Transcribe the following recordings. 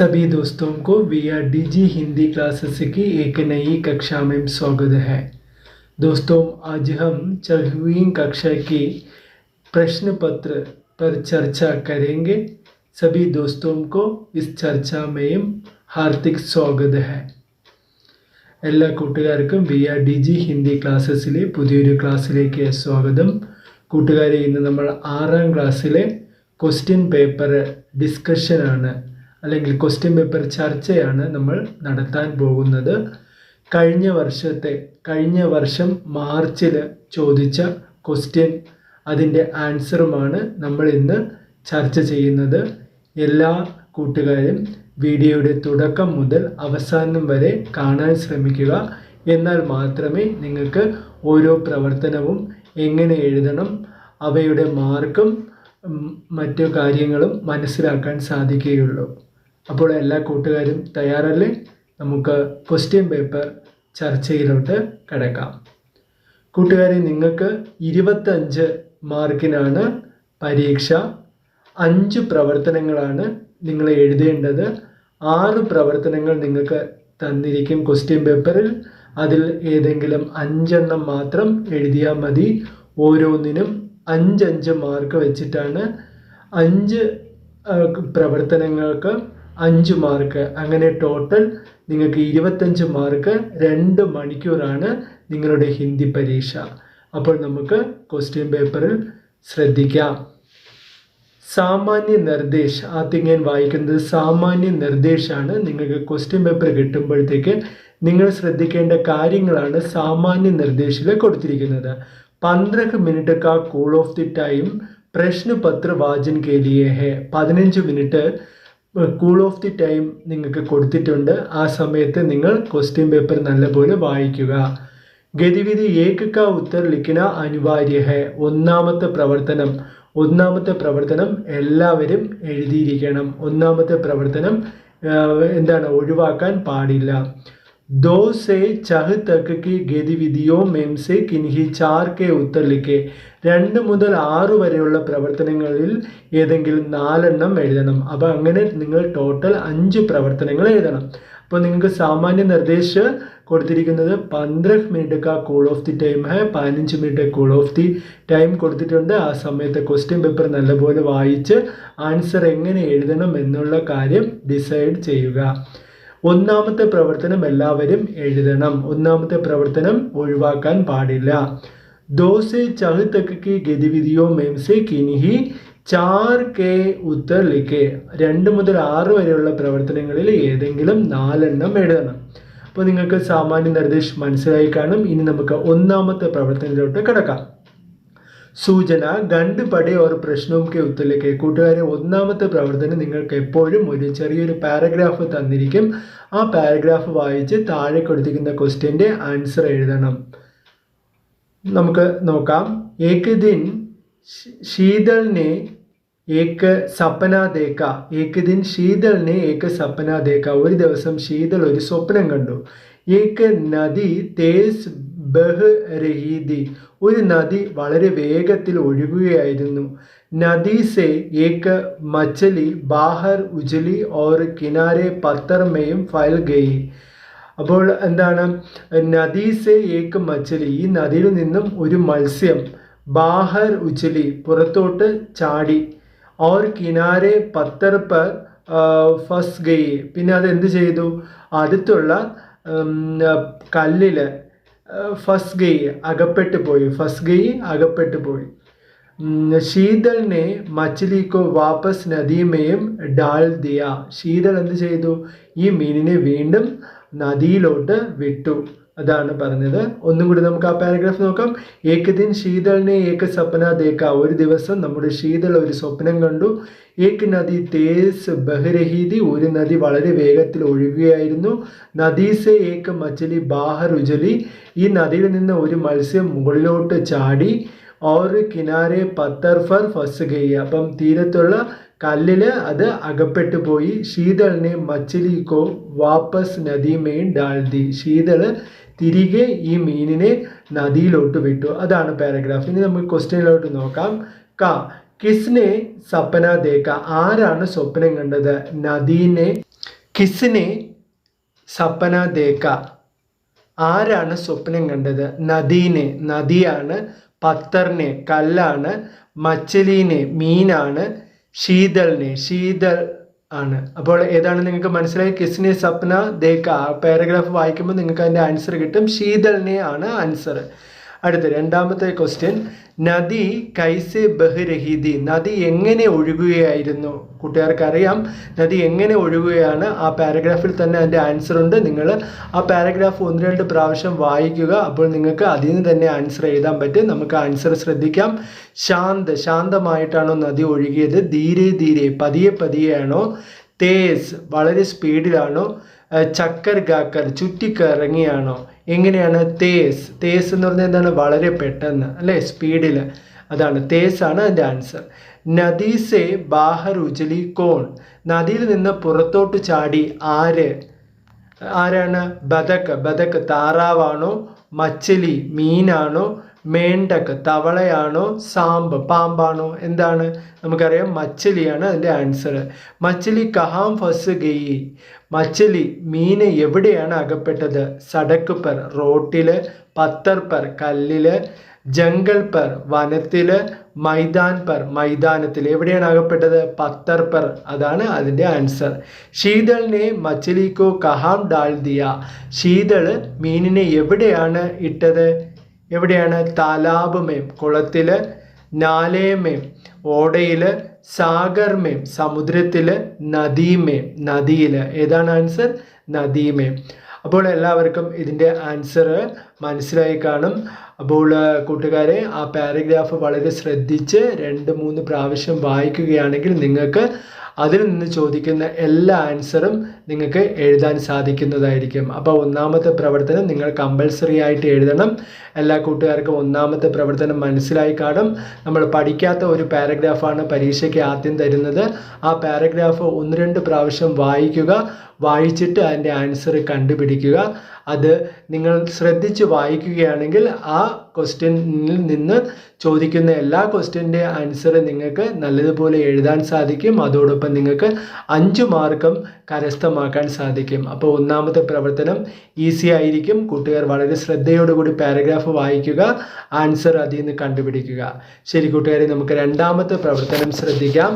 सभी दोस्तों को VRDG हिंदी क्लासेस की एक नई कक्षा में स्वागत है। दोस्तों, आज हम 4वीं कक्षा की प्रश्न पत्र पर चर्चा करेंगे। सभी दोस्तों को इस चर्चा में हार्दिक स्वागत है। എല്ലാ കൂട്ടുകാർക്കും VRDG ഹിന്ദി ക്ലാസ്സസിലെ പുതിയൊരു ക്ലാസ്സിലേക്ക് സ്വാഗതം. കൂട്ടുകാരെ, ഇന്ന് നമ്മൾ 6ാം ക്ലാസ്സിലെ ക്വസ്റ്റ്യൻ പേപ്പർ ഡിസ്കഷനാണ് അല്ലെങ്കിൽ ക്വസ്റ്റ്യൻ പേപ്പർ ചർച്ചയാണ് നമ്മൾ നടത്താൻ പോകുന്നത്. കഴിഞ്ഞ വർഷം മാർച്ചിൽ ചോദിച്ച ക്വസ്റ്റ്യൻ അതിൻ്റെ ആൻസറുമാണ് നമ്മൾ ഇന്ന് ചർച്ച ചെയ്യുന്നത്. എല്ലാ കൂട്ടുകാരും വീഡിയോയുടെ തുടക്കം മുതൽ അവസാനം വരെ കാണാൻ ശ്രമിക്കുക. എന്നാൽ മാത്രമേ നിങ്ങൾക്ക് ഓരോ പ്രവർത്തനവും എങ്ങനെ എഴുതണം, അവയുടെ മാർക്കും മറ്റു കാര്യങ്ങളും മനസ്സിലാക്കാൻ സാധിക്കുകയുള്ളൂ. അപ്പോൾ എല്ലാ കൂട്ടുകാരും തയ്യാറല്ലേ? നമുക്ക് ക്വസ്റ്റ്യൻ പേപ്പർ ചർച്ചയിലോട്ട് കടക്കാം. കൂട്ടുകാരെ, നിങ്ങൾക്ക് 25 മാർക്കിനാണ് പരീക്ഷ. 5 പ്രവർത്തനങ്ങളാണ് നിങ്ങൾ എഴുതേണ്ടത്. 6 പ്രവർത്തനങ്ങൾ നിങ്ങൾക്ക് തന്നിരിക്കും ക്വസ്റ്റ്യൻ പേപ്പറിൽ. അതിൽ ഏതെങ്കിലും 5 എണ്ണം മാത്രം എഴുതിയാൽ മതി. ഓരോന്നിനും 5 മാർക്ക് വെച്ചിട്ടാണ്. 5 പ്രവർത്തനങ്ങൾക്ക് 5 മാർക്ക്. അങ്ങനെ ടോട്ടൽ നിങ്ങൾക്ക് 25 മാർക്ക്. 2 മണിക്കൂറാണ് നിങ്ങളുടെ ഹിന്ദി പരീക്ഷ. അപ്പോൾ നമുക്ക് ക്വസ്റ്റ്യൻ പേപ്പറിൽ ശ്രദ്ധിക്കാം. സാമാന്യ നിർദ്ദേശ്, ആദ്യം ഞാൻ വായിക്കുന്നത് സാമാന്യ നിർദ്ദേശാണ്. നിങ്ങൾക്ക് ക്വസ്റ്റ്യൻ പേപ്പർ കിട്ടുമ്പോഴത്തേക്ക് നിങ്ങൾ ശ്രദ്ധിക്കേണ്ട കാര്യങ്ങളാണ് സാമാന്യ നിർദ്ദേശിൽ കൊടുത്തിരിക്കുന്നത്. 15 മിനിറ്റ് കാ കൂൾ ഓഫ് ദി ടൈം പ്രശ്ന പത്ര വാചൻ കെ ലിയേ ഹെ. 15 minute cool off the time നിങ്ങൾക്ക് കൊടുത്തിട്ടുണ്ട്. ആ സമയത്ത് നിങ്ങൾ ക്വസ്റ്റ്യൻ പേപ്പർ നല്ലപോലെ വായിക്കുക. ഗതിവിധി ഏക കാ ഉത്തർ ലിഖന അനിവാര്യ ഹെ. ഒന്നാമത്തെ പ്രവർത്തനം എല്ലാവരും എഴുതിയിരിക്കണം. ഒന്നാമത്തെ പ്രവർത്തനം ഒഴിവാക്കാൻ പാടില്ല. 2 से 6 तक की गतिविधियों में से किन्हीं 4 के उत्तर लिखे. 2 മുതൽ 6 വരെയുള്ള പ്രവർത്തനങ്ങളിൽ ഏതെങ്കിലും 4 എണ്ണം എഴുതണം. അപ്പോൾ അങ്ങനെ നിങ്ങൾ ടോട്ടൽ 5 പ്രവർത്തനങ്ങൾ എഴുതണം. അപ്പോൾ നിങ്ങൾക്ക് സാമാന്യ നിർദ്ദേശ് കൊടുത്തിരിക്കുന്നത് 15 മിനിറ്റ് കാ കൂൾ ഓഫ് ദി ടൈം ഹെ. 15 minute cool off the time കൊടുത്തിട്ടുണ്ട്. ആ സമയത്ത് ക്വസ്റ്റ്യൻ പേപ്പർ നല്ലപോലെ വായിച്ച് ആൻസർ എങ്ങനെ എഴുതണം എന്നുള്ള കാര്യം ഡിസൈഡ് ചെയ്യുക. ഒന്നാമത്തെ പ്രവർത്തനം എല്ലാവരും എഴുതണം. ഒന്നാമത്തെ പ്രവർത്തനം ഒഴിവാക്കാൻ പാടില്ല. 2 से 6 तक की गतिविधियों में से किन्हीं 4 के उत्तर लिखे. 2 മുതൽ 6 വരെയുള്ള പ്രവർത്തനങ്ങളിൽ ഏതെങ്കിലും 4 എണ്ണം എഴുതണം. അപ്പോൾ നിങ്ങൾക്ക് സാമാന്യ നിർദ്ദേശം മനസ്സിലായി കാണും. ഇനി നമുക്ക് ഒന്നാമത്തെ പ്രവർത്തനത്തിലോട്ട് കിടക്കാം. സൂചന ഗണ്ട് പടേ ഓർ പ്രശ്നവും കെ ഉത്തരലേക്ക്. കൂട്ടുകാരെ, ഒന്നാമത്തെ പ്രവർത്തനം നിങ്ങൾക്ക് എപ്പോഴും ഒരു ചെറിയൊരു പാരഗ്രാഫ് തന്നിരിക്കും. ആ പാരഗ്രാഫ് വായിച്ച് താഴെ കൊടുത്തിരിക്കുന്ന ക്വസ്റ്റ്യൻ്റെ ആൻസർ എഴുതണം. നമുക്ക് നോക്കാം. ഏക് ദിൻ ശീതൾ ने एक सपना देखा. एक दिन शीतल ने एक सपना देखा. ഒരു ദിവസം ശീതൾ ഒരു സ്വപ്നം കണ്ടു. ഏക് നദി തേസ് ബഹ് രഹി ഥി. ഒരു നദി വളരെ വേഗത്തിൽ ഒഴുകുകയായിരുന്നു. നദി സെ ഏക് മച്ചലി ബാഹർ ഉജലി ഓർ കിനാരെ പത്തർ മേയും ഫൈൽ ഗയി. അപ്പോൾ നദി സെ ഏക് മച്ചലി, ഈ നദിയിൽ നിന്നും ഒരു മത്സ്യം ബാഹർ ഉജലി പുറത്തോട്ട് ചാടി. ഓർ കിനാരെ പത്തർ പർ ഫസ് ഗയി. പിന്നെ അത് എന്ത് ചെയ്തു? അടുത്തുള്ള കല്ലിൽ ഫസ് ഗയി അകപ്പെട്ടു പോയി. ശീതൾ ने मछली को वापस नदी में डाल दिया. ശീതൾ എന്ത് ചെയ്തു? ഈ മീനിനെ വീണ്ടും നദിയിലോട്ട് വിട്ടു. അതാണ് പറഞ്ഞത്. ഒന്നും കൂടി നമുക്ക് ആ പാരഗ്രാഫ് നോക്കാം. ഏക് ദിൻ ശീതളിനെ ഏക സപ്ന ദേക്ക. ഒരു ദിവസം നമ്മുടെ ശീതൾ ഒരു സ്വപ്നം കണ്ടു. ഏക് നദി തേസ് ബഹ്രഹീതി. ഒരു നദി വളരെ വേഗത്തിൽ ഒഴുകുകയായിരുന്നു. നദീസെ ഏക് മച്ചലി ബാഹർ ഉജലി. ഈ നദിയിൽ നിന്ന് ഒരു മത്സ്യം മുകളിലോട്ട് ചാടി. ഓർ കിനാരെ പത്തർ ഫർ ഫസ് ഗയി. അപ്പം തീരത്തുള്ള കല്ലിൽ അത് അകപ്പെട്ടു പോയി. ശീതളിനെ മച്ചലിക്കോ വാപ്പസ് നദി മേൻ ഡാൽ ദി. ശീതൾ തിരികെ ഈ മീനിനെ നദിയിലോട്ട് വിട്ടു. അതാണ് പാരഗ്രാഫ്. ഇനി നമുക്ക് ക്വസ്റ്റ്യനിലോട്ട് നോക്കാം. കിസ്നെ സപ്പന ദേക്ക. ആരാണ് സ്വപ്നം കണ്ടത്? നദീനെ കിസ്നെ സപ്പന ദേക്ക, ആരാണ് സ്വപ്നം കണ്ടത്? നദീനെ, നദിയാണ്. പത്തറിനെ, കല്ലാണ്. മച്ചലീനെ, മീനാണ്. ശീതളിനെ, ശീതൾ ആണ്. അപ്പോൾ ഏതാണ് നിങ്ങൾക്ക് മനസ്സിലായി? കിസ്നെ സപ്ന ദേക്ക, പാരഗ്രാഫ് വായിക്കുമ്പോൾ നിങ്ങൾക്ക് അതിൻ്റെ ആൻസർ കിട്ടും. ശീതളിനെ ആണ് ആൻസർ. അടുത്ത രണ്ടാമത്തെ ക്വസ്റ്റ്യൻ, നദി കൈസെ ബഹ് രഹി ഥി, നദി എങ്ങനെ ഒഴുകുകയായിരുന്നു? കൂട്ടുകാർക്ക് അറിയാം നദി എങ്ങനെ ഒഴുകുകയാണ്. ആ പാരഗ്രാഫിൽ തന്നെ അതിൻ്റെ ആൻസർ ഉണ്ട്. നിങ്ങൾ ആ പാരഗ്രാഫ് 1-2 പ്രാവശ്യം വായിക്കുക. അപ്പോൾ നിങ്ങൾക്ക് അതിൽ നിന്ന് തന്നെ ആൻസർ എഴുതാൻ പറ്റും. നമുക്ക് ആൻസർ ശ്രദ്ധിക്കാം. ശാന്ത്, ശാന്തമായിട്ടാണോ നദി ഒഴുകിയത്? ധീരെ ധീരെ, പതിയെ പതിയെയാണോ? തേസ്, വളരെ സ്പീഡിലാണോ? ചക്കർ ഗാക്കർ, ചുറ്റിക്കറങ്ങിയാണോ? എങ്ങനെയാണ്? തേസ്, തേസ് എന്ന് പറഞ്ഞാൽ എന്താണ്? വളരെ പെട്ടെന്ന് അല്ലേ, സ്പീഡിൽ. അതാണ് തേസ് ആണ് അതിൻ്റെ ആൻസർ. നദീസെ ബാഹർ ഉജലി കോൺ, നദിയിൽ നിന്ന് പുറത്തോട്ട് ചാടി ആര്? ആരാണ്? ബതക്ക്, ബതക്ക് താറാവാണോ? മച്ചലി മീനാണോ? മേണ്ടക്ക് തവളയാണോ? സാമ്പ് പാമ്പാണോ? എന്താണ്? നമുക്കറിയാം മച്ചലിയാണ് അതിൻ്റെ ആൻസർ. മച്ചലി കഹാം ഫസ് ഗയി, മച്ചലി മീന് എവിടെയാണ് അകപ്പെട്ടത്? സടക്ക് പർ, റോട്ടിൽ. പത്തർ പർ, കല്ലിൽ. ജംഗൽ പർ, വനത്തിൽ. മൈതാൻ പർ, മൈതാനത്തിൽ. എവിടെയാണ് അകപ്പെട്ടത്? പത്തർ പർ, അതാണ് അതിൻ്റെ ആൻസർ. ശീതളിനെ മച്ചലിക്കോ കഹാം ഡാൽ ദിയ, ശീതള് മീനിനെ എവിടെയാണ് ഇട്ടത്? എവിടെയാണ്? താലാബ് മേം, കുളത്തിൽ. നാലേമേം, ഓടയിൽ. സാഗർമേം, സമുദ്രത്തിൽ. നദീമേം, നദിയിൽ. ഏതാണ് ആൻസർ? നദീമേം. അപ്പോൾ എല്ലാവർക്കും ഇതിൻ്റെ ആൻസർ മനസ്സിലായി കാണും. അപ്പോൾ കൂട്ടുകാരെ, ആ പാരഗ്രാഫ് വളരെ ശ്രദ്ധിച്ച് 2-3 പ്രാവശ്യം വായിക്കുകയാണെങ്കിൽ നിങ്ങൾക്ക് അതിൽ നിന്ന് ചോദിക്കുന്ന എല്ലാ ആൻസറും നിങ്ങൾക്ക് എഴുതാൻ സാധിക്കുന്നതായിരിക്കും. അപ്പോൾ ഒന്നാമത്തെ പ്രവർത്തനം നിങ്ങൾ കമ്പൽസറി ആയിട്ട് എഴുതണം. എല്ലാ കൂട്ടുകാർക്കും ഒന്നാമത്തെ പ്രവർത്തനം മനസ്സിലായി കാണും. നമ്മൾ പഠിക്കാത്ത ഒരു പാരഗ്രാഫാണ് പരീക്ഷയ്ക്ക് ആദ്യം തരുന്നത്. ആ പാരഗ്രാഫ് 1-2 പ്രാവശ്യം വായിക്കുക. വായിച്ചിട്ട് അതിൻ്റെ ആൻസർ കണ്ടുപിടിക്കുക. അത് നിങ്ങൾ ശ്രദ്ധിച്ച് വായിക്കുകയാണെങ്കിൽ ആ ക്വസ്റ്റ്യനിൽ നിന്ന് ചോദിക്കുന്ന എല്ലാ ക്വസ്റ്റ്യൻ്റെ ആൻസർ നിങ്ങൾക്ക് നല്ലതുപോലെ എഴുതാൻ സാധിക്കും. അതോടൊപ്പം നിങ്ങൾക്ക് 5 മാർക്കും കരസ്ഥമാക്കാൻ സാധിക്കും. അപ്പോൾ ഒന്നാമത്തെ പ്രവർത്തനം ഈസി ആയിരിക്കും. കൂട്ടുകാർ വളരെ ശ്രദ്ധയോടുകൂടി പാരഗ്രാഫ് വായിക്കുക, ആൻസർ അതിൽ നിന്ന് കണ്ടുപിടിക്കുക. ശരി കൂട്ടുകാരെ, നമുക്ക് രണ്ടാമത്തെ പ്രവർത്തനം ശ്രദ്ധിക്കാം.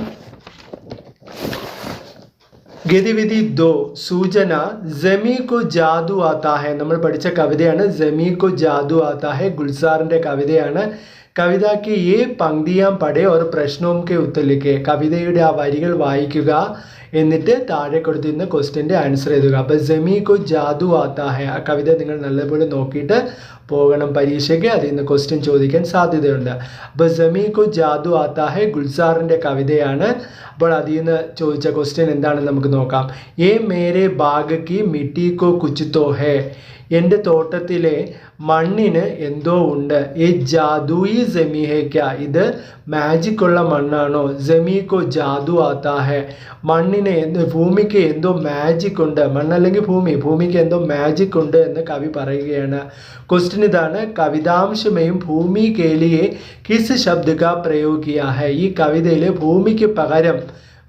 ഗതിവിധി 2, സൂചന. ജമീ കോ ജാദു ആത്താ ഹെ, നമ്മൾ പഠിച്ച കവിതയാണ്. ജമീ കോ ജാദു ആത്താ ഹെ ഗുൽസാറിൻ്റെ കവിതയാണ്. കവിതയ്ക്ക് ഈ പങ്ക്തിയാം പടേ ഓർ പ്രശ്നവും കെ ഉത്തലിക്കെ, കവിതയുടെ ആ വരികൾ വായിക്കുക, എന്നിട്ട് താഴെ കൊടുത്തിരുന്ന ക്വസ്റ്റ്യൻ്റെ ആൻസർ എഴുതുക. അപ്പോൾ ജമീ കോ ജാദു ആത്താ ഹെ, ആ കവിത നിങ്ങൾ നല്ലപോലെ നോക്കിയിട്ട് പോകണം പരീക്ഷയ്ക്ക്. അതിൽ നിന്ന് ക്വസ്റ്റ്യൻ ചോദിക്കാൻ സാധ്യതയുണ്ട്. അപ്പോൾ ജമീ കോ ജാദു ആത്താ ഹെ ഗുൽസാറിൻ്റെ കവിതയാണ്. അപ്പോൾ അതിൽ നിന്ന് ചോദിച്ച ക്വസ്റ്റ്യൻ എന്താണെന്ന് നമുക്ക് നോക്കാം. ഏ മേരെ ബാഗ് കി മിട്ടി കോ കുച്ച് തോ ഹേ, എൻ്റെ തോട്ടത്തിലെ മണ്ണിന് എന്തോ ഉണ്ട്. ഈ ജാദുയി ജമീ ഹെ ക്യാ, ഇത് മാജിക് ഉള്ള മണ്ണാണോ? ജമീ കോ ജാദു ആത്താ ഹെ, മണ്ണിന് ഭൂമിക്ക് എന്തോ മാജിക് ഉണ്ട്. മണ്ണല്ലെങ്കിൽ ഭൂമിക്ക് എന്തോ മാജിക് ഉണ്ട് എന്ന് കവി പറയുകയാണ്. ക്വസ്റ്റ്യൻ ഇതാണ്, കവിതാംശമേയും ഭൂമി കേലിയെ കിസ് ശബ്ദ കാ പ്രयोग किया है, ഈ കവിതയിൽ ഭൂമിക്ക് പകരം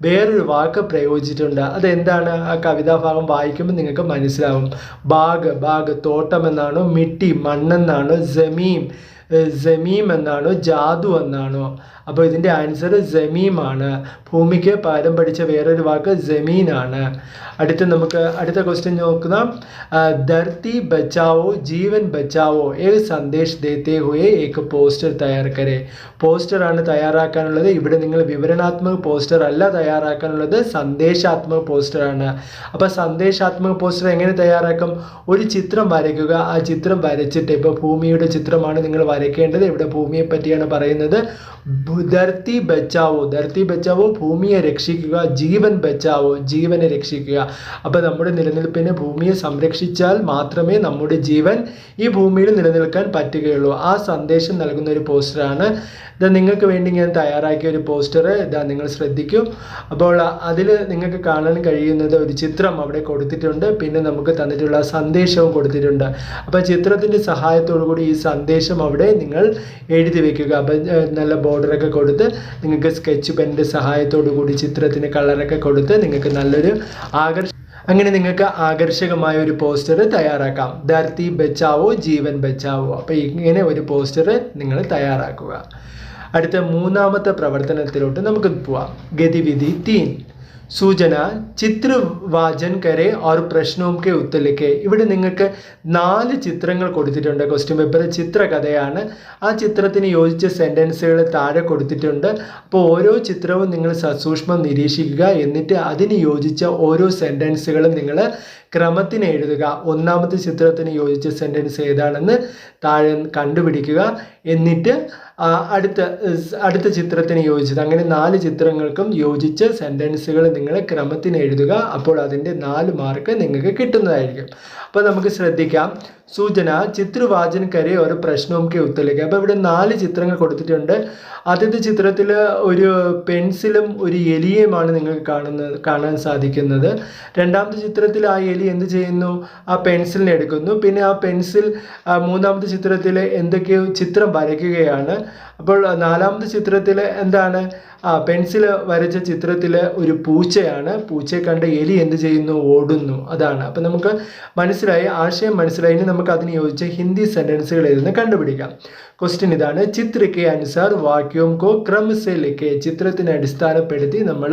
വേറൊരു വാക്ക് പ്രയോഗിച്ചിട്ടുണ്ട്. അതെന്താണ്? ആ കവിതാഭാഗം വായിക്കുമ്പോൾ നിങ്ങൾക്ക് മനസ്സിലാവും. ബാഗ് തോട്ടം എന്നാണോ? മിട്ടി മണ്ണെന്നാണോ? ജമീം എന്നാണോ? ജാദു എന്നാണോ? അപ്പോൾ ഇതിൻ്റെ ആൻസർ ജമീമാണ്. ഭൂമിക്ക് പകരം പഠിച്ച വേറൊരു വാക്ക് ജമീനാണ്. അടുത്ത ക്വസ്റ്റ്യൻ നോക്കുന്ന, ധർത്തി ബച്ചാവോ ജീവൻ ബച്ചാവോ ഏക് സന്ദേശ് ദേത്തെ ഹുയെ ഏക് പോസ്റ്റർ തയ്യാർ കരെ, പോസ്റ്ററാണ് തയ്യാറാക്കാനുള്ളത്. ഇവിടെ നിങ്ങൾ വിവരണാത്മക പോസ്റ്റർ അല്ല തയ്യാറാക്കാനുള്ളത്, സന്ദേശാത്മക പോസ്റ്ററാണ്. അപ്പോൾ സന്ദേശാത്മക പോസ്റ്റർ എങ്ങനെ തയ്യാറാക്കും? ഒരു ചിത്രം വരയ്ക്കുക. ആ ചിത്രം വരച്ചിട്ട്, ഇപ്പോൾ ഭൂമിയുടെ ചിത്രമാണ് നിങ്ങൾ വരയ്ക്കേണ്ടത്. ഇവിടെ ഭൂമിയെ പറ്റിയാണ് പറയുന്നത്. ധർത്തി ബച്ചാവോ ഭൂമിയെ രക്ഷിക്കുക. ജീവൻ ബച്ചാവോ ജീവനെ രക്ഷിക്കുക. അപ്പോൾ നമ്മുടെ നിലനിൽപ്പിനെ ഭൂമിയെ സംരക്ഷിച്ചാൽ മാത്രമേ നമ്മുടെ ജീവൻ ഈ ഭൂമിയിൽ നിലനിൽക്കാൻ പറ്റുകയുള്ളൂ. ആ സന്ദേശം നൽകുന്ന ഒരു പോസ്റ്ററാണ് ഇത്. നിങ്ങൾക്ക് വേണ്ടി ഞാൻ തയ്യാറാക്കിയ ഒരു പോസ്റ്റർ ഇതാ, നിങ്ങൾ ശ്രദ്ധിക്കൂ. അപ്പോൾ അതിൽ നിങ്ങൾക്ക് കാണാൻ കഴിയുന്നത് ഒരു ചിത്രം അവിടെ കൊടുത്തിട്ടുണ്ട്. പിന്നെ നമുക്ക് തന്നിട്ടുള്ള സന്ദേശവും കൊടുത്തിട്ടുണ്ട്. അപ്പോൾ ചിത്രത്തിൻ്റെ സഹായത്തോടു കൂടി ഈ സന്ദേശം അവിടെ നിങ്ങൾ എഴുതി വെക്കുക. അപ്പം നല്ല ബോർഡറൊക്കെ കൊടുത്ത് നിങ്ങൾക്ക് സ്കെച്ച് പെന്നിൻ്റെ സഹായത്തോടു കൂടി ചിത്രത്തിന് കളറൊക്കെ കൊടുത്ത് നിങ്ങൾക്ക് നല്ലൊരു അങ്ങനെ നിങ്ങൾക്ക് ആകർഷകമായ ഒരു പോസ്റ്റർ തയ്യാറാക്കാം. ധർത്തി ബച്ചാവോ ജീവൻ ബച്ചാവോ. അപ്പോൾ ഇങ്ങനെ ഒരു പോസ്റ്റർ നിങ്ങൾ തയ്യാറാക്കുക. അടുത്ത മൂന്നാമത്തെ പ്രവർത്തനത്തിലോട്ട് നമുക്ക് പോവാം. ഗതിവിധി 3. സൂചന ചിത്ര വാചൻ കരെ ഓർ പ്രശ്നവും കെ ഉത്തർ ലിഖെ. ഇവിടെ നിങ്ങൾക്ക് 4 ചിത്രങ്ങൾ കൊടുത്തിട്ടുണ്ട്. ക്വസ്റ്റ്യൻ പേപ്പർ ചിത്രകഥയാണ്. ആ ചിത്രത്തിന് യോജിച്ച സെൻറ്റൻസുകൾ താഴെ കൊടുത്തിട്ടുണ്ട്. അപ്പോൾ ഓരോ ചിത്രവും നിങ്ങൾ സസൂക്ഷ്മം നിരീക്ഷിക്കുക. എന്നിട്ട് അതിന് യോജിച്ച ഓരോ സെൻറ്റൻസുകളും നിങ്ങൾ ക്രമത്തിന് എഴുതുക. ഒന്നാമത്തെ ചിത്രത്തിന് യോജിച്ച സെൻറ്റൻസ് ഏതാണെന്ന് താഴെ കണ്ടുപിടിക്കുക. എന്നിട്ട് അടുത്ത ചിത്രത്തിന് യോജിച്ചത്, അങ്ങനെ 4 ചിത്രങ്ങൾക്കും യോജിച്ച സെൻറ്റൻസുകൾ നിങ്ങൾ ക്രമത്തിന് എഴുതുക. അപ്പോൾ അതിൻ്റെ 4 മാർക്ക് നിങ്ങൾക്ക് കിട്ടുന്നതായിരിക്കും. അപ്പോൾ നമുക്ക് ശ്രദ്ധിക്കാം. സൂചന ചിത്രവാചൻ കരെ ഒരു പ്രശ്നവും കെ ഉത്തരലേക്ക്. അപ്പോൾ ഇവിടെ 4 ചിത്രങ്ങൾ കൊടുത്തിട്ടുണ്ട്. ആദ്യത്തെ ചിത്രത്തിൽ ഒരു പെൻസിലും ഒരു എലിയുമാണ് നിങ്ങൾക്ക് കാണാൻ സാധിക്കുന്നത്. രണ്ടാമത്തെ ചിത്രത്തിൽ ആ എലി എന്ത് ചെയ്യുന്നു? ആ പെൻസിലിനെ എടുക്കുന്നു. പിന്നെ ആ പെൻസിൽ മൂന്നാമത്തെ ചിത്രത്തിൽ എന്തൊക്കെയോ ചിത്രം വരയ്ക്കുകയാണ്. അപ്പോൾ നാലാമത്തെ ചിത്രത്തിൽ എന്താണ്? പെൻസിൽ വരച്ച ചിത്രത്തിൽ ഒരു പൂച്ചയാണ്. പൂച്ചയെ കണ്ട് എലി എന്ത് ചെയ്യുന്നു? ഓടുന്നു. അതാണ്. അപ്പം നമുക്ക് മനസ്സിലായി, ആശയം മനസ്സിലായി. ഇനി നമുക്ക് അതിന് യോജിച്ച ഹിന്ദി സെൻറ്റൻസുകൾ ഏതെന്ന് കണ്ടുപിടിക്കാം. ക്വസ്റ്റ്യൻ ഇതാണ്. ചിത്രയ്ക്ക് അനുസാർ വാക്യവും കോ ക്രമസെ ലിഖെ. ചിത്രത്തിനെ അടിസ്ഥാനപ്പെടുത്തി നമ്മൾ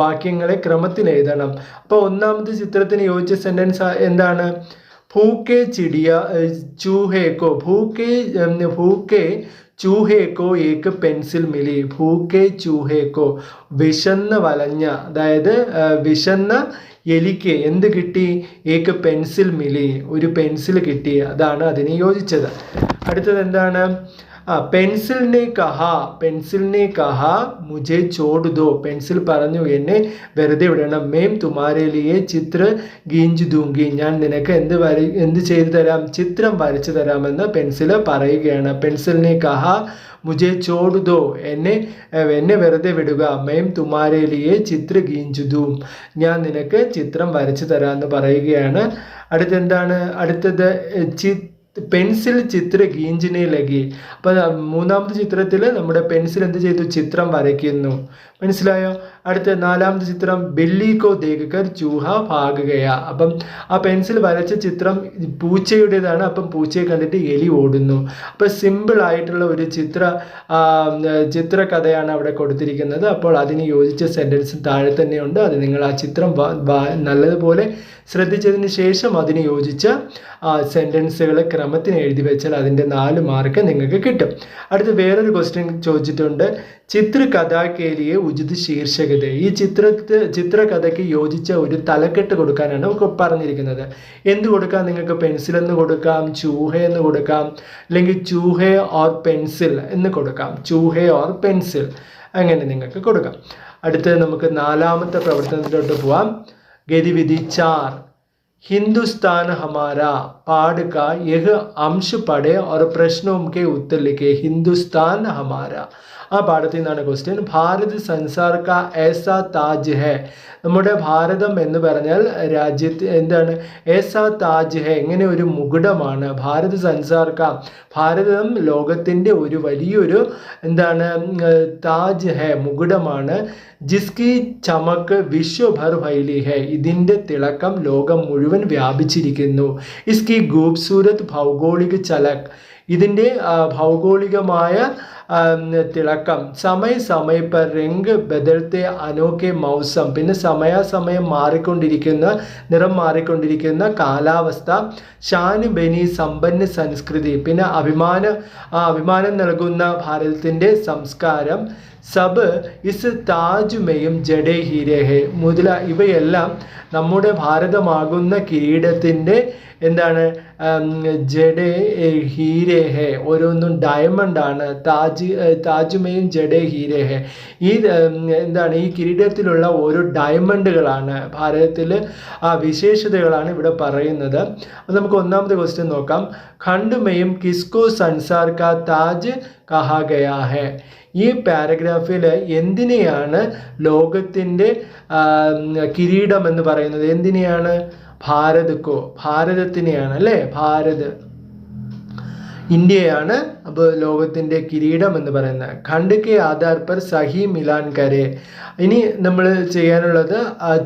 വാക്യങ്ങളെ ക്രമത്തിൽ എഴുതണം. അപ്പോൾ ഒന്നാമത്തെ ചിത്രത്തിന് യോജിച്ച സെൻറ്റൻസ് എന്താണ്? ഭൂക്കെ ചിടിയ ചൂഹേക്കോ. ഭൂക്കെ ചൂഹേക്കോ ഏക്ക് പെൻസിൽ മിലി. ഭൂക്കെ ചൂഹേക്കോ വിശന്ന് വലഞ്ഞ, അതായത് വിശന്ന എലിക്ക് എന്ത് കിട്ടി? ഏക്ക് പെൻസിൽ മിലി, ഒരു പെൻസിൽ കിട്ടി. അതാണ് അതിന് യോജിച്ചത്. അടുത്തത് എന്താണ്? പെൻസിലിനെ കഹ മുझे छोड़ दो. പെൻസിൽ പറഞ്ഞു എന്നെ വെറുതെ വിടണം. മേം തുമാരെ ലിയെ ചിത്ര ഗീഞ്ച് ദൂങ്കി. ഞാൻ നിനക്ക് എന്ത് ചെയ്തു തരാം? ചിത്രം വരച്ചു തരാമെന്ന് പെൻസിൽ പറയുകയാണ്. പെൻസിലിനെ കഹ മുझे छोड़ दो. എന്നെ വെറുതെ വിടുക. മേം തുമാരെ ലിയെ ചിത്ര ഗീഞ്ച് ദൂം. ഞാൻ നിനക്ക് ചിത്രം വരച്ചു തരാമെന്ന് പറയുകയാണ്. അടുത്തത് പെൻസിൽ ചിത്ര ഗീഞ്ചിനെ ലഗി. അപ്പോൾ മൂന്നാമത്തെ ചിത്രത്തിൽ നമ്മുടെ പെൻസിൽ എന്ത് ചെയ്തു? ചിത്രം വരയ്ക്കുന്നു. മനസ്സിലായോ? അടുത്ത നാലാമത്തെ ചിത്രം ബില്ലിക്കോ ദേഖക്കർ ചൂഹ ഭാഗുകയാ. അപ്പം ആ പെൻസിൽ വരച്ച ചിത്രം പൂച്ചയുടേതാണ്. അപ്പം പൂച്ചയെ കണ്ടിട്ട് എലി ഓടുന്നു. അപ്പം സിമ്പിൾ ആയിട്ടുള്ള ഒരു ചിത്രകഥയാണ് അവിടെ കൊടുത്തിരിക്കുന്നത്. അപ്പോൾ അതിന് യോജിച്ച സെൻറ്റൻസ് താഴെ തന്നെയുണ്ട്. അത് നിങ്ങൾ ആ ചിത്രം നല്ലതുപോലെ ശ്രദ്ധിച്ചതിന് ശേഷം അതിന് യോജിച്ച സെൻറ്റൻസുകൾ ക്രമത്തിന് എഴുതി വെച്ചാൽ അതിൻ്റെ 4 മാർക്ക് നിങ്ങൾക്ക് കിട്ടും. അടുത്ത് വേറൊരു ക്വസ്റ്റ്യൻ ചോദിച്ചിട്ടുണ്ട്. ചിത്രകഥയ്ക്കേലിയെ ഉചിത് ശീർഷകത. ഈ ചിത്രകഥയ്ക്ക് യോജിച്ച ഒരു തലക്കെട്ട് കൊടുക്കാനാണ് പറഞ്ഞിരിക്കുന്നത്. എന്ത് കൊടുക്കാം? നിങ്ങൾക്ക് പെൻസിൽ എന്ന് കൊടുക്കാം, ചൂഹ എന്ന് കൊടുക്കാം, അല്ലെങ്കിൽ ചൂഹെ ഓർ പെൻസിൽ എന്ന് കൊടുക്കാം. ചൂഹെ ഓർ പെൻസിൽ അങ്ങനെ നിങ്ങൾക്ക് കൊടുക്കാം. അടുത്ത് നമുക്ക് 4ാമത്തെ പ്രവർത്തനത്തിലോട്ട് പോവാം. ഗതിവിധി 4. हिंदुस्तान हमारा पाठ का यह अंश पढ़े और प्रश्नों के उत्तर लिखे. हिंदुस्तान हमारा ആ പാഠത്തിൽ നിന്നാണ് ക്വസ്റ്റ്യൻ. ഭാരത് സംസാർ കാ ഏസാ താജ് ഹെ. നമ്മുടെ ഭാരതം എന്ന് പറഞ്ഞാൽ രാജ്യത്ത് എന്താണ്? ഏസാ താജ് ഹെ, എങ്ങനെ ഒരു മുകുടമാണ്. ഭാരത് സംസാർ കാ, ഭാരതം ലോകത്തിൻ്റെ ഒരു വലിയൊരു എന്താണ്? താജ് ഹെ, മുകുടമാണ്. ജിസ്കി ചമക്ക് വിശ്വഭർ ഫൈലി ഹെ, ഇതിൻ്റെ തിളക്കം ലോകം മുഴുവൻ വ്യാപിച്ചിരിക്കുന്നു. ഇസ്കി ഖൂബ്സൂരത് ഭൗഗോളിക ചലക്, ഇതിൻ്റെ ഭൗഗോളികമായ തിളക്കം. സമയ പർ രംഗ് ബദൽത്തെ അനോക്കെ മൗസം, പിന്നെ സമയാസമയം നിറം മാറിക്കൊണ്ടിരിക്കുന്ന കാലാവസ്ഥ. ഷാൻ ബനി സമ്പന്ന സംസ്കൃതി, പിന്നെ അഭിമാനം നൽകുന്ന ഭാരതത്തിൻ്റെ സംസ്കാരം. സബ് ഇസ് താജുമയും ജഡേ ഹീരേ ഹെ, ഇവയെല്ലാം നമ്മുടെ ഭാരതമാകുന്ന കിരീടത്തിൻ്റെ എന്താണ്? ജഡേ ഹീരേ ഹെ, ഓരോന്നും ഡയമണ്ട് ആണ്. താജുമയും ജഡേ ഹീരേ ഹെ, ഈ എന്താണ്? ഈ കിരീടത്തിലുള്ള ഓരോ ഡയമണ്ടുകളാണ്. ഭാരതത്തിൽ വിശേഷതകളാണ് ഇവിടെ പറയുന്നത്. അപ്പോൾ നമുക്ക് 1ാമത്തെ ക്വസ്റ്റ്യൻ നോക്കാം. ഖണ്ഡ്മയും കിസ്കോ സംസാർ കാ താജ് കഹാ ഗയാ ഹെ. ഈ പാരഗ്രാഫിൽ എന്തിനെയാണ് ലോകത്തിൻ്റെ കിരീടം എന്ന് പറയുന്നത്? എന്തിനെയാണ്? ഭാരതത്തിനെയാണ് അല്ലേ? ഇന്ത്യയാണ് അപ്പോൾ ലോകത്തിൻ്റെ കിരീടം എന്ന് പറയുന്നത്. ഖണ്ഡ് കെ ആധാർ പർ സഹി മിലാൻ കരെ. ഇനി നമ്മൾ ചെയ്യാനുള്ളത്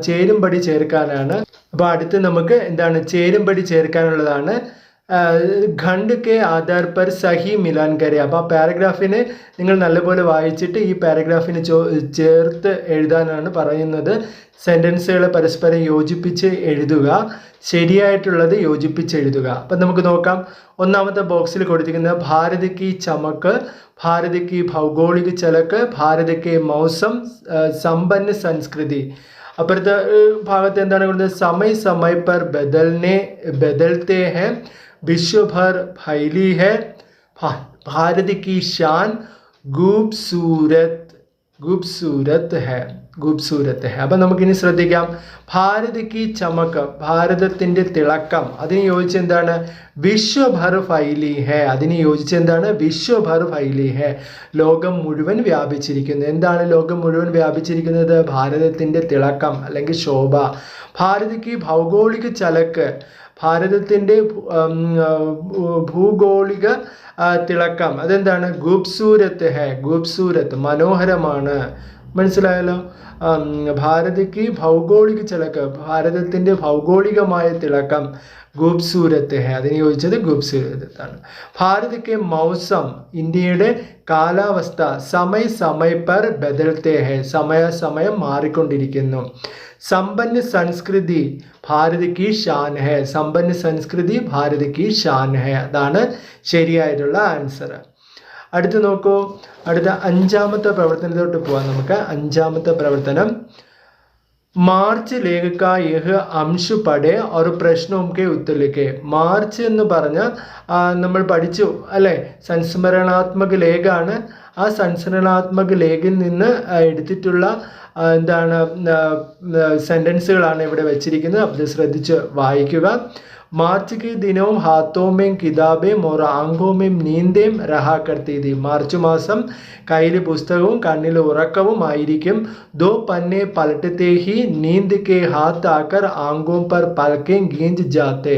ചേരുംപടി ചേർക്കാനാണ്. അപ്പോൾ അടുത്ത് നമുക്ക് എന്താണ് ചേരുംപടി ചേർക്കാനുള്ളതാണ്. ഖണ്ഡ് കെ ആധാർ പർ സഹി മിലാൻ കരെ. അപ്പോൾ ആ പാരഗ്രാഫിനെ നിങ്ങൾ നല്ലപോലെ വായിച്ചിട്ട് ഈ പാരഗ്രാഫിന് ചേർത്ത് എഴുതാനാണ് പറയുന്നത്. സെൻറ്റൻസുകൾ പരസ്പരം യോജിപ്പിച്ച് എഴുതുക, ശരിയായിട്ടുള്ളത് യോജിപ്പിച്ച് എഴുതുക. അപ്പം നമുക്ക് നോക്കാം. ഒന്നാമത്തെ ബോക്സിൽ കൊടുത്തിരിക്കുന്നത് ഭാരത് കി ചമക്ക്, ഭാരത് കി ഭൗഗോളിക ചലക്ക്, ഭാരത് കെ മൗസം, സമ്പന്ന സംസ്കൃതി. അപ്പുറത്തെ ഭാഗത്ത് എന്താണ് കൊടുത്തത്? സമയ് സമയ് പർ ബദൽത്തെ ഹെ, വിശ്വഭർ ഫൈലി ഹെ, ഭാരത് കി ഷാൻ ഖൂബ്സൂരത് ഹെ. അപ്പം നമുക്കിനി ശ്രദ്ധിക്കാം. ഭാരത് കി ചമക്ക്, ഭാരതത്തിൻ്റെ തിളക്കം. അതിന് യോജിച്ച് എന്താണ്? വിശ്വഭർ ഫൈലി ഹെ. അതിന് യോജിച്ച് എന്താണ്? വിശ്വഭർ ഫൈലി ഹെ. ലോകം മുഴുവൻ വ്യാപിച്ചിരിക്കുന്നു. എന്താണ് ലോകം മുഴുവൻ വ്യാപിച്ചിരിക്കുന്നത്? ഭാരതത്തിൻ്റെ തിളക്കം അല്ലെങ്കിൽ ശോഭ. ഭാരത് കി ഭൗഗോളിക ചലക്ക്, ഭാരതത്തിൻ്റെ ഭൂഗോളിക തിളക്കം. അതെന്താണ്? ഖൂബ്സൂരത്ത് ഹെ. ഖൂബ്സൂരത്ത് മനോഹരമാണ്. മനസ്സിലായല്ലോ? ഭാരത് കി ഭൗഗോളിക ചലക്ക്, ഭാരതത്തിൻ്റെ ഭൗഗോളികമായ തിളക്കം ഖൂബ്സൂരത്ത് ഹെ. അതിന് യോജിച്ചത് ഖൂബ്സൂരത്താണ്. ഭാരത് കെ മൗസം, ഇന്ത്യയുടെ കാലാവസ്ഥ. സമയ് സമയ് പർ ബദൽത്തെ ഹെ, സമയം മാറിക്കൊണ്ടിരിക്കുന്നു. സമ്പന്ന സംസ്കൃതി, ഭാരത് കി ഷാൻ ഹെ. സമ്പന്ന സംസ്കൃതി ഭാരത് കി ഷാൻ ഹെ. അതാണ് ശരിയായിട്ടുള്ള ആൻസർ. അടുത്ത് നോക്കൂ. അടുത്ത അഞ്ചാമത്തെ പ്രവർത്തനത്തോട്ട് പോകാം നമുക്ക്. അഞ്ചാമത്തെ പ്രവർത്തനം, മാർച്ച് ലേഖക യഹ് അംശ് പഠേ ഒരു പ്രശ്നവും കെ ഉത്തരലിക്കെ. മാർച്ച് എന്ന് പറഞ്ഞ് നമ്മൾ പഠിച്ചു അല്ലേ? സംസ്മരണാത്മക ലേഖാണ്. ആ സംസ്മരണാത്മക ലേഖിൽ നിന്ന് എടുത്തിട്ടുള്ള എന്താണ് സെൻറ്റൻസുകളാണ് ഇവിടെ വെച്ചിരിക്കുന്നത്. അത് ശ്രദ്ധിച്ച് വായിക്കുക. മാർച്ച് के दिनों हाथों में किताबें और आंखों में नींदें रहा करती थी. മാർച്ച് മാസം കയ്യിൽ പുസ്തകവും കണ്ണിൽ ഉറക്കവും ആയിരിക്കും. ദോ പന്നെ പലട്ടത്തെ ഹി നീന്ത് കെ ഹാത്ത് ആക്കർ ആങ്കോം പർ പലക്കെ ഗീഞ്ച് ജാത്തെ.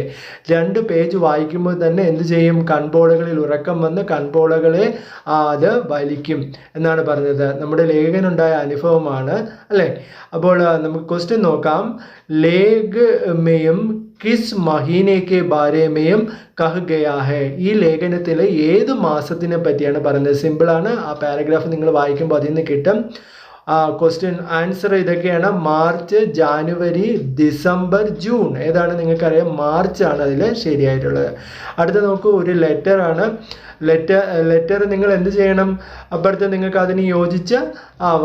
2 പേജ് വായിക്കുമ്പോൾ തന്നെ എന്ത് ചെയ്യും? കൺപോളകളിൽ ഉറക്കം വന്ന് കൺപോളകളെ അത് വലിക്കും എന്നാണ് പറഞ്ഞത്. നമ്മുടെ ലേഖകനുണ്ടായ അനുഭവമാണ് അല്ലേ? അപ്പോൾ നമുക്ക് ക്വസ്റ്റ്യൻ നോക്കാം. ലേഖ് മെയും കിസ് മഹീനെ കെ ബാരേമയും കഹ് ഗയാ ഹെ. ഈ ലേഖനത്തിൽ ഏത് മാസത്തിനെ പറ്റിയാണ് പറയുന്നത്? സിമ്പിളാണ്. ആ പാരഗ്രാഫ് നിങ്ങൾ വായിക്കുമ്പോൾ അതിൽ നിന്ന് കിട്ടും. ക്വസ്റ്റ്യൻ ആൻസർ ഇതൊക്കെയാണ്. March, January, December, June. ഏതാണ് നിങ്ങൾക്കറിയാം? മാർച്ച് ആണ് അതിൽ ശരിയായിട്ടുള്ളത്. അടുത്ത നോക്കൂ, ഒരു ലെറ്റർ ആണ്. ലെറ്റർ നിങ്ങൾ എന്ത് ചെയ്യണം? അപ്പുറത്ത് നിങ്ങൾക്ക് അതിന് യോജിച്ച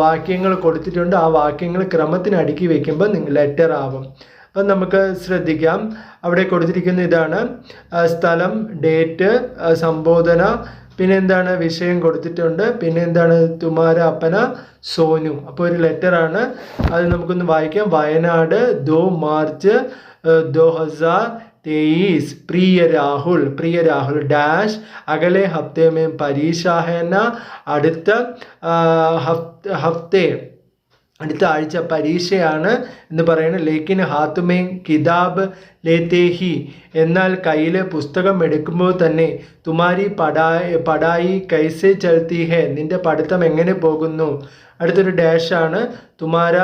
വാക്യങ്ങൾ കൊടുത്തിട്ടുണ്ട്. ആ വാക്യങ്ങൾ ക്രമത്തിന് അടുക്കി വയ്ക്കുമ്പോൾ ലെറ്റർ ആവും. അപ്പം നമുക്ക് ശ്രദ്ധിക്കാം. അവിടെ കൊടുത്തിരിക്കുന്ന ഇതാണ്. സ്ഥലം, ഡേറ്റ്, സംബോധന, പിന്നെ എന്താണ്? വിഷയം കൊടുത്തിട്ടുണ്ട്. പിന്നെ എന്താണ്? തുമാര അപ്പന സോനു. അപ്പോൾ ഒരു ലെറ്ററാണ്. അത് നമുക്കൊന്ന് വായിക്കാം. വയനാട് 2 മാർച്ച് 2023. പ്രിയ രാഹുൽ ഡാഷ് അകലെ ഹഫ്തെ മേ പരീക്ഷ ഹെ ന. അടുത്ത ആഴ്ച പരീക്ഷയാണ് എന്ന് പറയുന്നത്. ലേക്കിൻ ഹാത്തുമേ കിതാബ് ലേത്തേ ഹി. എന്നാൽ കയ്യിൽ പുസ്തകം എടുക്കുമ്പോൾ തന്നെ തുമാരി പടായി കൈസെ ചൽത്തി ഹെ. നിന്റെ പഠിത്തം എങ്ങനെ പോകുന്നു? അടുത്തൊരു ഡാഷാണ്. തുമാര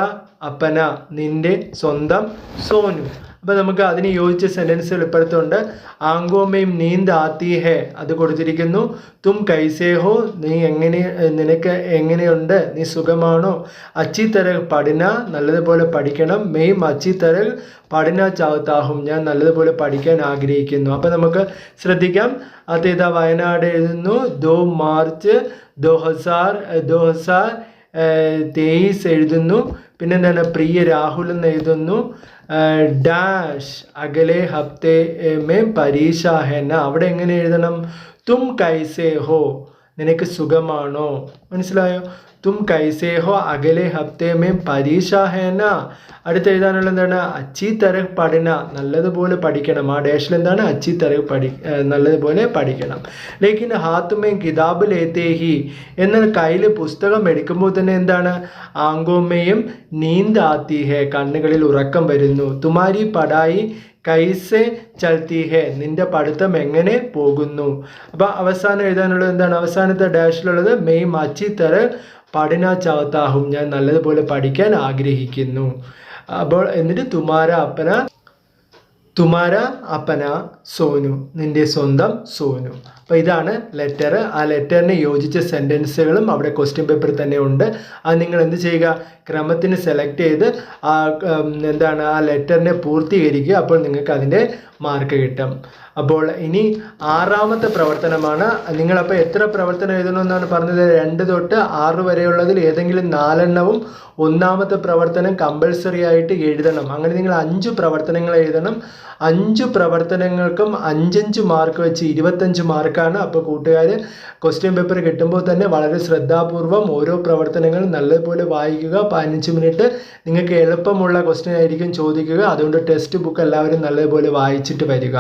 അപ്പന, നിന്റെ സ്വന്തം സോനു. അപ്പോൾ നമുക്ക് അതിന് യോജിച്ച സെൻറ്റൻസുകൾ ഇപ്പുറത്തുണ്ട്. ആങ്കോമേം നീന്ത് ആത്തി ഹെ, അത് കൊടുത്തിരിക്കുന്നു. തും കൈസേ ഹോ, നിനക്ക് എങ്ങനെയുണ്ട്? നീ സുഖമാണോ? അച്ചി തരഹ് പഠന, നല്ലതുപോലെ പഠിക്കണം. മെയ്യും അച്ചി തരഹ് പഠന ചാവത്താഹും, ഞാൻ നല്ലതുപോലെ പഠിക്കാൻ ആഗ്രഹിക്കുന്നു. അപ്പോൾ നമുക്ക് ശ്രദ്ധിക്കാം. അതേതാ? വയനാട് എഴുതുന്നു. 2 മാർച്ച് 2023 എഴുതുന്നു. പിന്നെന്താണ്? പ്രിയ രാഹുൽ എന്ന് എഴുതുന്നു. ഡാഷ് അകലെ ഹഫ്തെ മേ പരീക്ഷ ഹെന. അവിടെ എങ്ങനെ എഴുതണം? തും കൈസേ ഹോ, നിനക്ക് സുഖമാണോ? മനസ്സിലായോ? തും കൈസേ ഹോ അകലെ ഹഫ്തെ മേ പരീക്ഷ ഹെന. അടുത്ത് എഴുതാനുള്ള എന്താണ്? അച്ചി തരഹ് പഠന, നല്ലതുപോലെ പഠിക്കണം. ആ ഡാഷിൽ എന്താണ്? അച്ചി തരഹ് നല്ലതുപോലെ പഠിക്കണം. ലേക്കിൻ ഹാത്ത് മേ കിതാബ് ലേത്തേ ഹി, എന്നാൽ കയ്യിൽ പുസ്തകം എടുക്കുമ്പോൾ തന്നെ എന്താണ്? ആങ്കോമയും നീന്ത് ആത്തി ഹെ, കണ്ണുകളിൽ ഉറക്കം വരുന്നു. തുമാരി പടായി കൈസെ ചൽത്തി ഹെ, നിന്റെ പഠിത്തം എങ്ങനെ പോകുന്നു? അപ്പോൾ അവസാനം എഴുതാനുള്ളത് എന്താണ്? അവസാനത്തെ ഡാഷിലുള്ളത് മെയ് അച്ചി തരഹ് പഠന ചാവത്താഹും, ഞാൻ നല്ലതുപോലെ പഠിക്കാൻ ആഗ്രഹിക്കുന്നു. അപ്പോൾ എന്നിട്ട് തുമാര അപ്പന തുമാര അപ്പന സോനു, നിൻ്റെ സ്വന്തം സോനു. അപ്പോൾ ഇതാണ് ലെറ്റർ. ആ ലെറ്ററിന് യോജിച്ച സെൻറ്റൻസുകളും അവിടെ ക്വസ്റ്റ്യൻ പേപ്പറിൽ തന്നെ ഉണ്ട്. അത് നിങ്ങൾ എന്ത് ചെയ്യുക, ക്രമത്തിന് സെലക്ട് ചെയ്ത് ആ ലെറ്ററിനെ പൂർത്തീകരിക്കുക. അപ്പോൾ നിങ്ങൾക്ക് അതിൻ്റെ മാർക്ക് കിട്ടും. അപ്പോൾ ഇനി 6ാമത്തെ പ്രവർത്തനമാണ്. നിങ്ങളപ്പോൾ എത്ര പ്രവർത്തനം എഴുതണമെന്നാണ് പറഞ്ഞത്? 2 തൊട്ട് 6 വരെയുള്ളതിൽ ഏതെങ്കിലും 4 ഒന്നാമത്തെ പ്രവർത്തനം കമ്പൽസറി ആയിട്ട് എഴുതണം. അങ്ങനെ നിങ്ങൾ 5 പ്രവർത്തനങ്ങൾ എഴുതണം. 5 പ്രവർത്തനങ്ങൾക്കും 5 മാർക്ക് വെച്ച് 25 മാർക്കാണ്. അപ്പോൾ കൂട്ടുകാർ ക്വസ്റ്റ്യൻ പേപ്പർ കിട്ടുമ്പോൾ തന്നെ വളരെ ശ്രദ്ധാപൂർവം ഓരോ പ്രവർത്തനങ്ങളും നല്ലപോലെ വായിക്കുക. 15 മിനിറ്റ് നിങ്ങൾക്ക് എളുപ്പമുള്ള ക്വസ്റ്റ്യൻ ആയിരിക്കും ചോദിക്കുക. അതുകൊണ്ട് ടെക്സ്റ്റ് ബുക്ക് എല്ലാവരും നല്ലപോലെ വായിച്ചിട്ട് വരിക.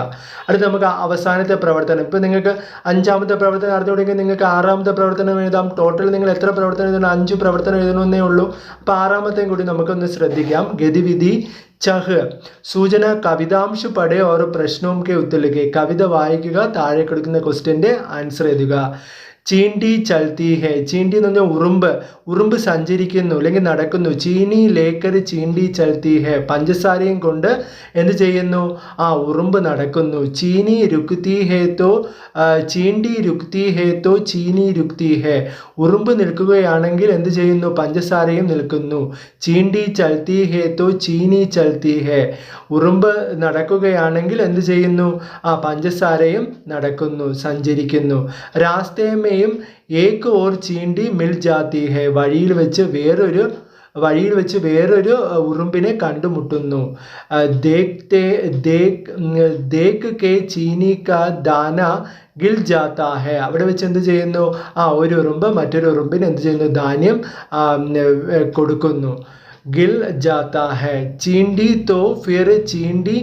അടുത്ത നമുക്ക് അവസാനത്തെ പ്രവർത്തനം. ഇപ്പോൾ നിങ്ങൾക്ക് 5ാമത്തെ പ്രവർത്തനം അറിഞ്ഞുകൊണ്ടെങ്കിൽ നിങ്ങൾക്ക് 6ാമത്തെ പ്രവർത്തനം എഴുതാം. ടോട്ടൽ നിങ്ങൾ എത്ര പ്രവർത്തനം എഴുതണം? 5 പ്രവർത്തനം എഴുതണമെന്നേ ഉള്ളൂ. അപ്പോൾ 6ാമത്തെയും കൂടി നമുക്കൊന്ന് ശ്രദ്ധിക്കാം. ഗതിവിധി ചഹ് സൂചന കവിതാംശ് പടേ ഓർ പ്രശ്നവും കെ ഉത്തരലിഖെ. കവിത വായിക്കുക, താഴെ കൊടുക്കുന്ന ക്വസ്റ്റ്യൻ്റെ ആൻസർ എഴുതുക. ചീണ്ടി ചൽത്തി ഹെ. ചീണ്ടി എന്ന് പറഞ്ഞാൽ ഉറുമ്പ് സഞ്ചരിക്കുന്നു അല്ലെങ്കിൽ നടക്കുന്നു. ചീനി ലേക്കർ ചീണ്ടി ചൽത്തി ഹെ. പഞ്ചസാരയും കൊണ്ട് എന്ത് ചെയ്യുന്നു? ഉറുമ്പ് നടക്കുന്നു. ചീനി രുക്തി ഹേ തോ ചീണ്ടി രുക്തി ഹേ തോ ചീനി രുക്തി ഹേ. ഉറുമ്പ് നിൽക്കുകയാണെങ്കിൽ എന്ത് ചെയ്യുന്നു? പഞ്ചസാരയും നിൽക്കുന്നു. ചീണ്ടി ചൽത്തി ഹേ തോ ചീനി ചൽത്തി ഹേ. ഉറുമ്പ് നടക്കുകയാണെങ്കിൽ എന്ത് ചെയ്യുന്നു? പഞ്ചസാരയും നടക്കുന്നു, സഞ്ചരിക്കുന്നു. രാസ്തേമേയും ഏക് ഓർ ചീണ്ടി മിൽ ജാത്തി ഹേ. വഴിയിൽ വെച്ച് വേറൊരു ഉറുമ്പിനെ കണ്ടുമുട്ടുന്നു. ദേഖ് കെ ചീനി കാ ദാന ഗിൽ ജാത്താ ഹെ. അവിടെ വെച്ച് എന്ത് ചെയ്യുന്നു? ഒരു ഉറുമ്പ് മറ്റൊരു ഉറുമ്പിന് എന്ത് ചെയ്യുന്നു? ധാന്യം കൊടുക്കുന്നു. गिल जाता है. चींटी तो फिर चींटी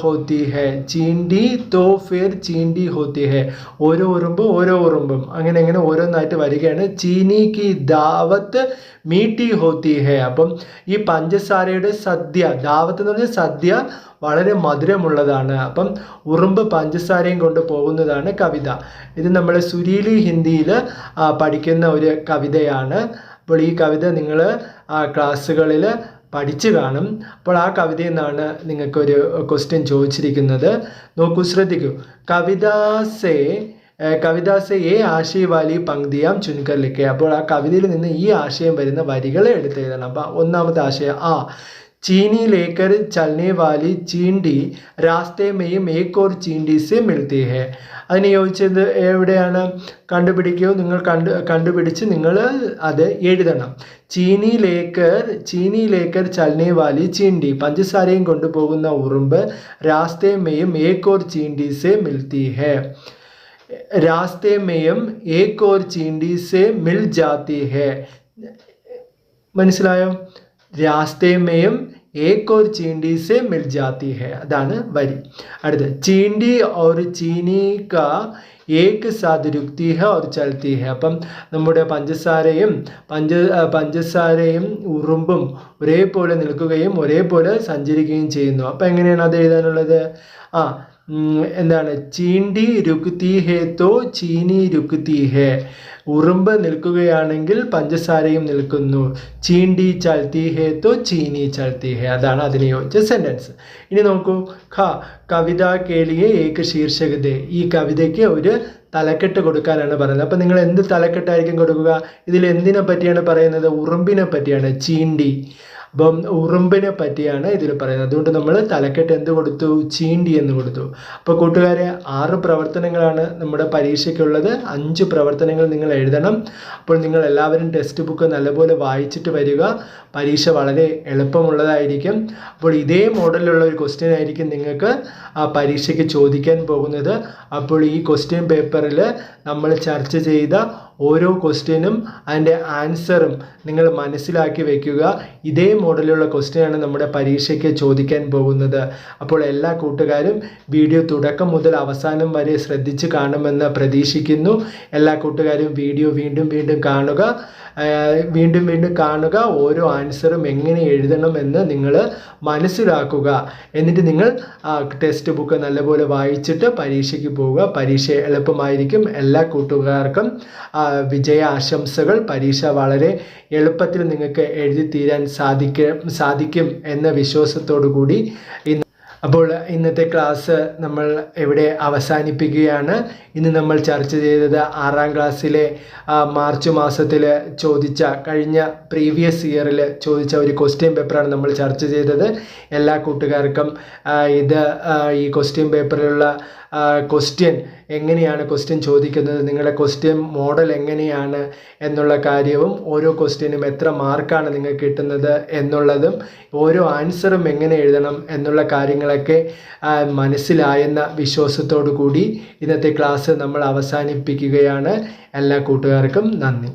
होती है. ചീണ്ടി तो फिर ചീണ്ടി होती है. ഓരോ ഉറുമ്പും അങ്ങനെ ഓരോന്നായിട്ട് വരികയാണ്. ചീനി കി ദാവത്ത് മീട്ടി ഹോത്തി ഹെ. അപ്പം ഈ പഞ്ചസാരയുടെ സദ്യ, ദാവത്ത് എന്ന് പറഞ്ഞാൽ സദ്യ വളരെ മധുരമുള്ളതാണ്. അപ്പം ഉറുമ്പ് പഞ്ചസാരയും കൊണ്ട് പോകുന്നതാണ് കവിത. ഇത് നമ്മൾ സുരീലി ഹിന്ദിയിൽ പഠിക്കുന്ന ഒരു കവിതയാണ്. അപ്പോൾ ഈ കവിത നിങ്ങൾ ക്ലാസ്സുകളിൽ പഠിച്ചു കാണും. അപ്പോൾ ആ കവിതയിൽ നിന്നാണ് നിങ്ങൾക്കൊരു ക്വസ്റ്റ്യൻ ചോദിച്ചിരിക്കുന്നത്. നോക്കൂ, ശ്രദ്ധിക്കൂ. കവിതാസെ ഏ ആശയ വാലി പങ്ക്തിയാം ചുൻകർ ലിഖേ. അപ്പോൾ ആ കവിതയിൽ നിന്ന് ഈ ആശയം വരുന്ന വരികൾ എടുത്തെഴുതണം. അപ്പോൾ 1ാമത്തെ ആശയം चीनी लेकर चलने वाली चींटी रास्ते में एक और चींटी से मिलती है. അതിന് യോജിച്ചത് എവിടെയാണ്? കണ്ടുപിടിക്കൂ. നിങ്ങൾ കണ്ടുപിടിച്ച് നിങ്ങൾ അത് എഴുതണം. ചീനി ലേക്കർ ചലനെ വാലി ചീണ്ടി. പഞ്ചസാരയും കൊണ്ടുപോകുന്ന ഉറുമ്പ് രാസ്തേ മെയും ഏക് ഓർ ചീണ്ടി സെ മിൽത്തി ഹെ. രാസ്തേ മെയും ഏക് ഓർ ചീണ്ടി സെ മിൽ ജാത്തി ഹെ. മനസ്സിലായോ? രാസ്തേമേയും ഏക് ഓർ ചീണ്ടി സെ മിൽ ജാത്തി ഹെ. അതാണ് വരി. അടുത്ത് ചീണ്ടി ഓർ ചീനി കാ ഏക് സാഥ് രുക്തി ഹെ ഓർ ചൽത്തി ഹെ. അപ്പം നമ്മുടെ പഞ്ചസാരയും ഉറുമ്പും ഒരേപോലെ നിൽക്കുകയും ഒരേപോലെ സഞ്ചരിക്കുകയും ചെയ്യുന്നു. അപ്പം എങ്ങനെയാണ് അത് എഴുതാനുള്ളത്? എന്താണ്? ചീണ്ടി രുക്തി ഹേ തോ ചീനി രുക്തി ഹേ. ഉറുമ്പ് നിൽക്കുകയാണെങ്കിൽ പഞ്ചസാരയും നിൽക്കുന്നു. ചീണ്ടി ചൽത്തി ഹേ തോ ചീനി ചൽത്തി ഹേ. അതാണ് അതിന് യോജിച്ച സെൻറ്റൻസ്. ഇനി നോക്കൂ. കവിത കേലിയെ ഏക് ശീർഷക് ദേ. ഈ കവിതയ്ക്ക് ഒരു തലക്കെട്ട് കൊടുക്കാനാണ് പറയുന്നത്. അപ്പം നിങ്ങൾ എന്ത് തലക്കെട്ടായിരിക്കും കൊടുക്കുക? ഇതിൽ എന്തിനെ പറ്റിയാണ് പറയുന്നത്? ഉറുമ്പിനെ പറ്റിയാണ്. ചീണ്ടി. അപ്പം ഉറുമ്പിനെ പറ്റിയാണ് ഇതിൽ പറയുന്നത്. അതുകൊണ്ട് നമ്മൾ തലക്കെട്ട് എന്ത് കൊടുത്തു? ചീണ്ടി എന്ന് കൊടുത്തു. അപ്പോൾ കൂട്ടുകാരെ, 6 പ്രവർത്തനങ്ങളാണ് നമ്മുടെ പരീക്ഷയ്ക്കുള്ളത്. 5 പ്രവർത്തനങ്ങൾ നിങ്ങൾ എഴുതണം. അപ്പോൾ നിങ്ങൾ എല്ലാവരും ടെക്സ്റ്റ് ബുക്ക് നല്ലപോലെ വായിച്ചിട്ട് വരിക. പരീക്ഷ വളരെ എളുപ്പമുള്ളതായിരിക്കും. അപ്പോൾ ഇതേ മോഡലിലുള്ള ഒരു ക്വസ്റ്റ്യൻ ആയിരിക്കും നിങ്ങൾക്ക് പരീക്ഷയ്ക്ക് ചോദിക്കാൻ പോകുന്നത്. അപ്പോൾ ഈ ക്വസ്റ്റ്യൻ പേപ്പറിൽ നമ്മൾ ചർച്ച ചെയ്ത ഓരോ ക്വസ്റ്റ്യനും അതിൻ്റെ ആൻസറും നിങ്ങൾ മനസ്സിലാക്കി വയ്ക്കുക. ഇതേ മോഡലുള്ള ക്വസ്റ്റ്യനാണ് നമ്മുടെ പരീക്ഷയ്ക്ക് ചോദിക്കാൻ പോകുന്നത്. അപ്പോൾ എല്ലാ കൂട്ടുകാരും വീഡിയോ തുടക്കം മുതൽ അവസാനം വരെ ശ്രദ്ധിച്ച് കാണുമെന്ന് പ്രതീക്ഷിക്കുന്നു. എല്ലാ കൂട്ടുകാരും വീഡിയോ വീണ്ടും കാണുക. ഓരോ ആൻസറും എങ്ങനെ എഴുതണമെന്ന് നിങ്ങൾ മനസ്സിലാക്കുക. എന്നിട്ട് നിങ്ങൾ ടെക്സ്റ്റ് ബുക്ക് നല്ലപോലെ വായിച്ചിട്ട് പരീക്ഷയ്ക്ക് പോവുക. പരീക്ഷ എളുപ്പമായിരിക്കും. എല്ലാ കൂട്ടുകാർക്കും വിജയ ആശംസകൾ. പരീക്ഷ വളരെ എളുപ്പത്തിൽ നിങ്ങൾക്ക് എഴുതി തീരാൻ സാധിക്കും എന്ന വിശ്വാസത്തോടു കൂടി അപ്പോൾ ഇന്നത്തെ ക്ലാസ് നമ്മൾ ഇവിടെ അവസാനിപ്പിക്കുകയാണ്. ഇന്ന് നമ്മൾ ചർച്ച ചെയ്തത് 6ാം ക്ലാസ്സിലെ മാർച്ച് മാസത്തിൽ ചോദിച്ച കഴിഞ്ഞ പ്രീവിയസ് ഇയറിൽ ചോദിച്ച ഒരു ക്വസ്റ്റ്യൻ പേപ്പറാണ് നമ്മൾ ചർച്ച ചെയ്തത്. എല്ലാ കൂട്ടുകാർക്കും ഈ ക്വസ്റ്റ്യൻ പേപ്പറിലുള്ള ക്വസ്റ്റ്യൻ എങ്ങനെയാണ് ക്വസ്റ്റ്യൻ ചോദിക്കുന്നത്, നിങ്ങളുടെ ക്വസ്റ്റ്യൻ മോഡൽ എങ്ങനെയാണ് എന്നുള്ള കാര്യവും ഓരോ ക്വസ്റ്റ്യനും എത്ര മാർക്കാണ് നിങ്ങൾക്ക് കിട്ടുന്നത് എന്നുള്ളതും ഓരോ ആൻസറും എങ്ങനെ എഴുതണം എന്നുള്ള കാര്യങ്ങളൊക്കെ മനസ്സിലായെന്ന വിശ്വാസത്തോടു കൂടി ഇന്നത്തെ ക്ലാസ് നമ്മൾ അവസാനിപ്പിക്കുകയാണ്. എല്ലാ കൂട്ടുകാർക്കും നന്ദി.